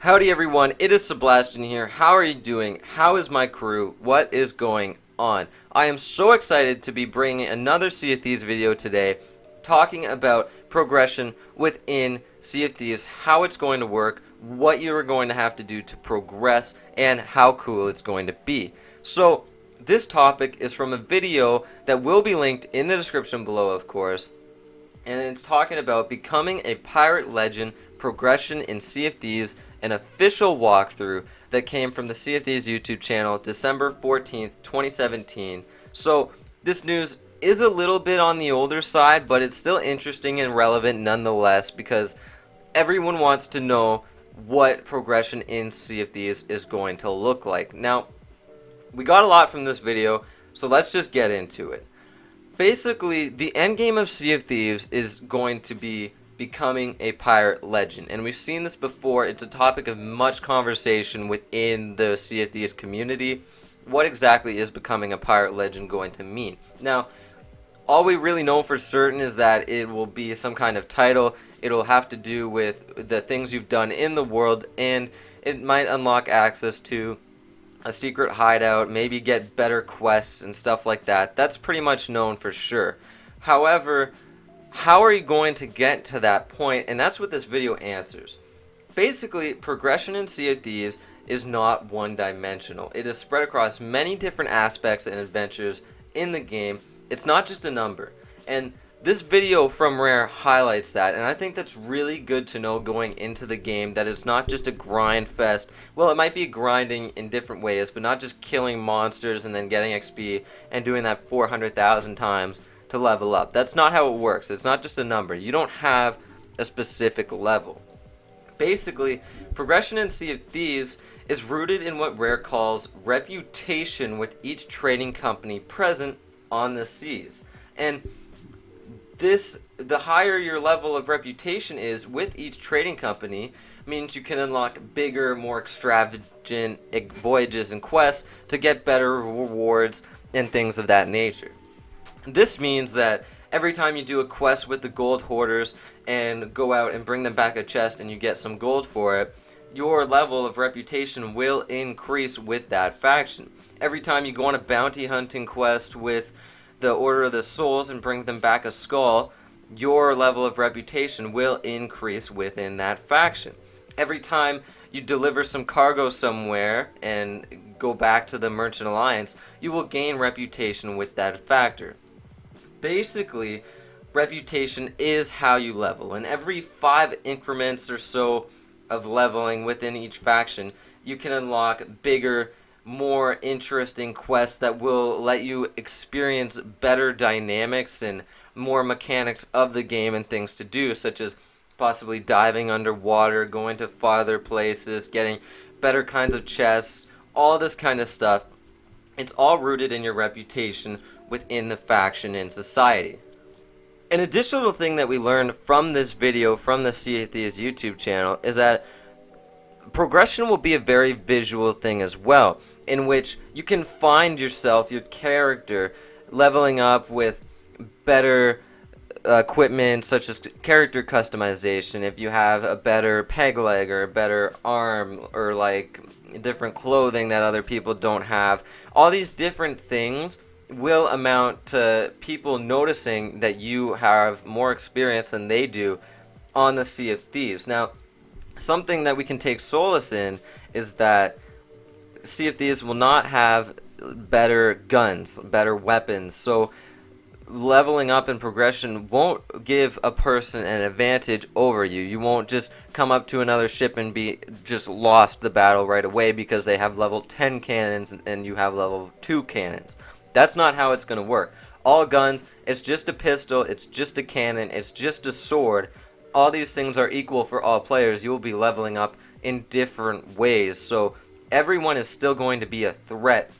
Howdy everyone, it is Sebastian here. How are you doing? How is my crew? What is going on? I am so excited to be bringing another Sea of Thieves video today, talking about progression within Sea of Thieves, how it's going to work, what you are going to have to do to progress, and how cool it's going to be. So, this topic is from a video that will be linked in the description below, of course, and it's talking about becoming a pirate legend, progression in Sea of Thieves, an official walkthrough that came from the Sea of Thieves YouTube channel December 14th, 2017. So this news is a little bit on the older side, but it's still interesting and relevant nonetheless because everyone wants to know what progression in Sea of Thieves is going to look like. Now, we got a lot from this video, so let's just get into it. Basically, the end game of Sea of Thieves is going to be becoming a pirate legend, and we've seen this before. It's a topic of much conversation within the Sea of Thieves community. What exactly is becoming a pirate legend going to mean? Now, all we really know for certain is that it will be some kind of title. It'll have to do with the things you've done in the world, and it might unlock access to a secret hideout, maybe get better quests and stuff like that. That's pretty much known for sure. However, how are you going to get to that point? And that's what this video answers. Basically, progression in Sea of Thieves is not one-dimensional. It is spread across many different aspects and adventures in the game. It's not just a number. And this video from Rare highlights that, and I think that's really good to know going into the game, that it's not just a grind fest. Well, it might be grinding in different ways, but not just killing monsters and then getting XP and doing that 400,000 times to level up. That's not how it works. It's not just a number. You don't have a specific level. Basically, progression in Sea of Thieves is rooted in what Rare calls reputation with each trading company present on the seas. And the higher your level of reputation is with each trading company means you can unlock bigger, more extravagant voyages and quests to get better rewards and things of that nature. This means that every time you do a quest with the gold hoarders and go out and bring them back a chest and you get some gold for it, your level of reputation will increase with that faction. Every time you go on a bounty hunting quest with the Order of the Souls and bring them back a skull, your level of reputation will increase within that faction. Every time you deliver some cargo somewhere and go back to the Merchant Alliance, you will gain reputation with that factor. Basically, reputation is how you level, and every 5 increments or so of leveling within each faction, you can unlock bigger, more interesting quests that will let you experience better dynamics and more mechanics of the game and things to do, such as possibly diving underwater, going to farther places, getting better kinds of chests, all this kind of stuff. It's all rooted in your reputation within the faction and society. An additional thing that we learned from this video from the Sea of Thieves YouTube channel is that progression will be a very visual thing as well, in which you can find yourself, your character, leveling up with better equipment such as character customization. If you have a better peg leg or a better arm or like different clothing that other people don't have, all these different things will amount to people noticing that you have more experience than they do on the Sea of Thieves. Now, something that we can take solace in is that Sea of Thieves will not have better guns, better weapons, so leveling up and progression won't give a person an advantage over you. You won't just come up to another ship and be just lost the battle right away because they have level 10 cannons and you have level 2 cannons. That's not how it's going to work. All guns, it's just a pistol, it's just a cannon, it's just a sword. All these things are equal for all players. You will be leveling up in different ways, so everyone is still going to be a threat.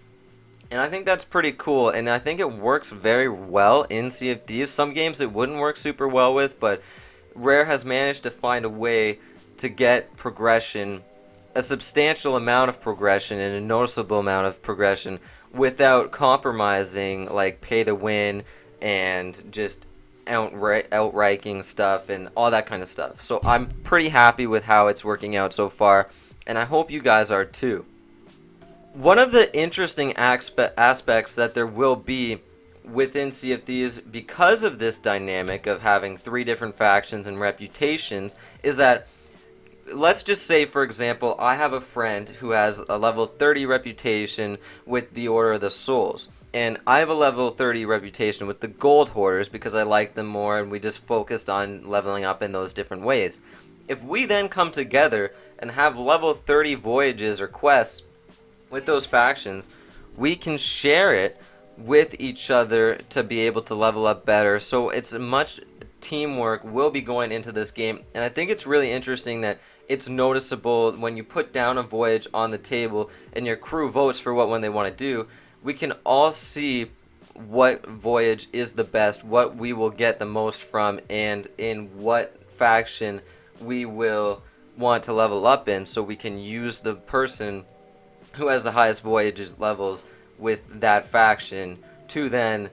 And I think that's pretty cool, and I think it works very well in Sea of Thieves. Some games it wouldn't work super well with, but Rare has managed to find a way to get progression, a substantial amount of progression and a noticeable amount of progression without compromising like pay to win and just outranking stuff and all that kind of stuff. So I'm pretty happy with how it's working out so far. and I hope you guys are too. One of the interesting aspects that there will be within Sea of Thieves, because of this dynamic of having 3 different factions and reputations, is that, let's just say, for example, I have a friend who has a level 30 reputation with the Order of the Souls, and I have a level 30 reputation with the Gold Hoarders because I like them more and we just focused on leveling up in those different ways. If we then come together and have level 30 voyages or quests with those factions, we can share it with each other to be able to level up better. So it's much teamwork will be going into this game, and I think it's really interesting that it's noticeable when you put down a voyage on the table and your crew votes for what one they want to do. We can all see what voyage is the best, what we will get the most from, and in what faction we will want to level up in, so we can use the person who has the highest voyage levels with that faction to then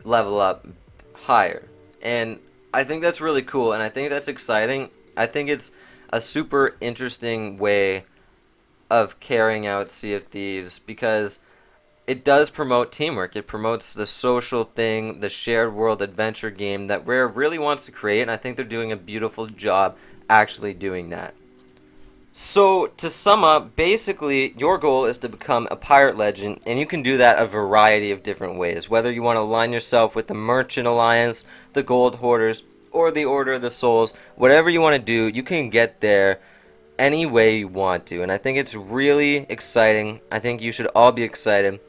level up higher. And I think that's really cool, and I think that's exciting. I think it's a super interesting way of carrying out Sea of Thieves because it does promote teamwork. It promotes the social thing, the shared world adventure game that Rare really wants to create, and I think they're doing a beautiful job actually doing that. So, to sum up, basically, your goal is to become a pirate legend, and you can do that a variety of different ways. Whether you want to align yourself with the Merchant Alliance, the Gold Hoarders, or the Order of the Souls, whatever you want to do, you can get there any way you want to. And I think it's really exciting. I think you should all be excited.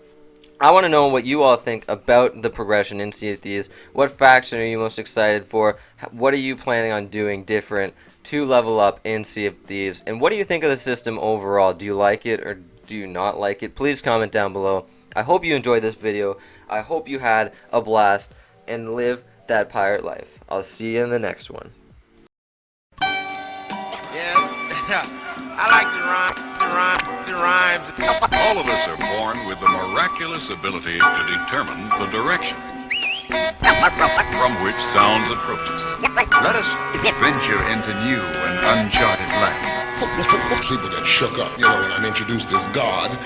I want to know what you all think about the progression in Sea of Thieves. What faction are you most excited for? What are you planning on doing different to level up in Sea of Thieves? And what do you think of the system overall? Do you like it or do you not like it? Please comment down below. I hope you enjoyed this video. I hope you had a blast and live that pirate life. I'll see you in the next one. Yes, I like the rhymes. All of us are born with the miraculous ability to determine the direction from which sounds approach us. Let us venture into new and uncharted land. People get shook up, when I'm introduced as God.